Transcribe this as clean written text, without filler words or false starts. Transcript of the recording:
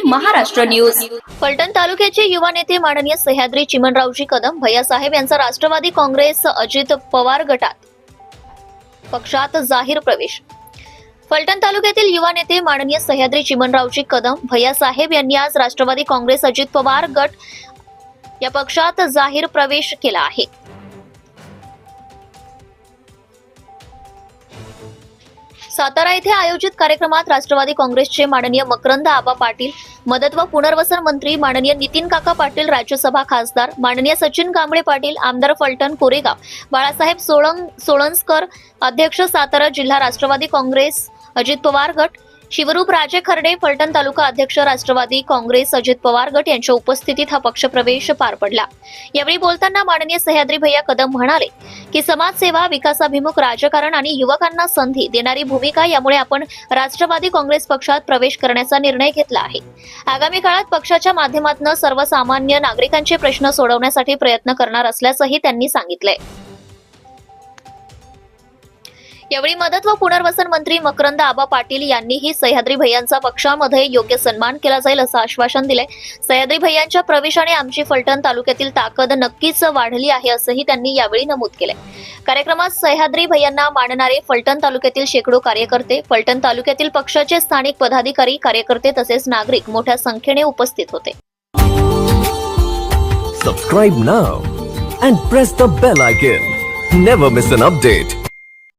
Maharashtra news. Phaltan तालुक्याचे युवा नेते माननीय सह्याद्री चिमणरावजी कदम भैयासाहेब यांचा राष्ट्रवादी काँग्रेस अजित पवार गटात पक्षात जाहीर प्रवेश. फलटण तालुक्यातील युवा नेते माननीय सह्याद्री चिमणरावजी कदम भैयासाहेब यांनी आज राष्ट्रवादी काँग्रेस अजित पवार गट या पक्षात जाहीर प्रवेश केला आहे. सातारा येथे आयोजित कार्यक्रमात राष्ट्रवादी काँग्रेसचे माननीय मकरंद आबा पाटील, मदत व पुनर्वसन मंत्री माननीय नितीन काका पाटील, राज्यसभा खासदार माननीय सचिन कांबळे पाटील, आमदार फलटण कोरेगाव बाळासाहेब सोळंसकर, अध्यक्ष सातारा जिल्हा राष्ट्रवादी काँग्रेस अजित पवार गट, शिवरूप राजे खर्डे, फलटण तालुका अध्यक्ष राष्ट्रवादी काँग्रेस अजित पवार गट यांच्या उपस्थितीत हा पक्षप्रवेश पार पडला. यावेळी बोलताना माननीय सह्याद्री भैया कदम म्हणाले की समाजसेवा, विकासाभिमुख राजकारण आणि युवकांना संधी देणारी भूमिका यामुळे आपण राष्ट्रवादी काँग्रेस पक्षात प्रवेश करण्याचा निर्णय घेतला आहे. आगामी काळात पक्षाच्या माध्यमातून सर्वसामान्य नागरिकांचे प्रश्न सोडवण्यासाठी प्रयत्न करणार असल्याचंही त्यांनी सांगितलंय. यावेळी मदत व पुनर्वसन मंत्री मकरंद आबा पाटील यांनीही सह्याद्री भैयांचा पक्षामध्ये योग्य सन्मान केला जाईल असं आश्वासन दिलंय. सह्याद्री भैयांच्या प्रवेशाने आमची फलटण तालुक्यातील ताकद नक्कीच वाढली आहे असंही त्यांनी यावेळी नमूद केलंय. कार्यक्रमात सह्याद्री भैयांना मानणारे फलटण तालुक्यातील शेकडो कार्यकर्ते, फलटण तालुक्यातील पक्षाचे स्थानिक पदाधिकारी, कार्यकर्ते तसेच नागरिक मोठ्या संख्येने उपस्थित होते. Subscribe now and press the bell icon. Never miss an update.